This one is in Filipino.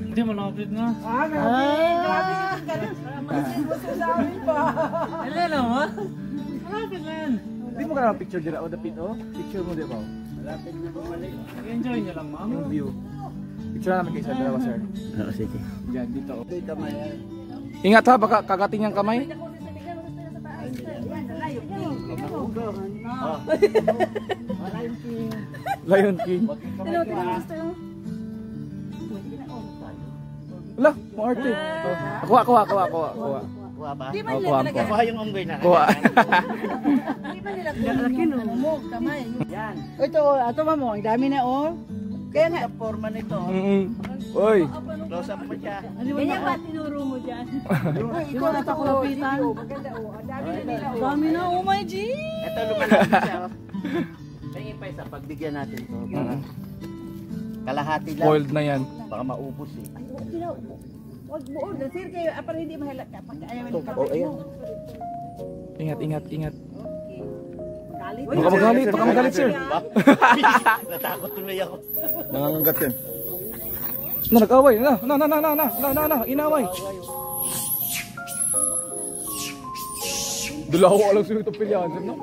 Hindi malapit na. Grabe mo sa amin pa. Ano naman? Malapit na yan. Di mo ka picture dira o dapit o? Picture mo di ba? Malapit na bumalik. Enjoy nyo lang, ma'am. Yung view. Picture namin kayo sa dalawa, sir. Oo, sige. Diyan, dito. Ito'y kamay. Ingat ha, baka kagating yung kamay. Lion King. Wala, maarte. Kuha. Kuha ba? Di man Kuha, nila kuha. Kuha yung unggoy na. Kuha. Di man nila mo kamay. Yan. Ito, ato ba mo? Ang dami na oh. Kaya nga forma nito. Oy. Close up mo siya. Ganyan ba tinuro mo diyan? Ikaw na ako lapitan. Maganda oh. Ang dami na nila oh. Dami na oh my G. Ito lumalapit siya. Tingin pa isa, pagbigyan natin to. Kalahati lang. Spoiled na yan. Baka maubos eh. Wag mo order sir kayo para hindi mahalak ka pag ayaw ni Oh, ayan. Ingat. Galit. Baka magalit, sir. Natakot tuloy ako. Nangangagat yan. Nag-away. Inaway. Dulaho ko alam sino ito pilihan, sir, no?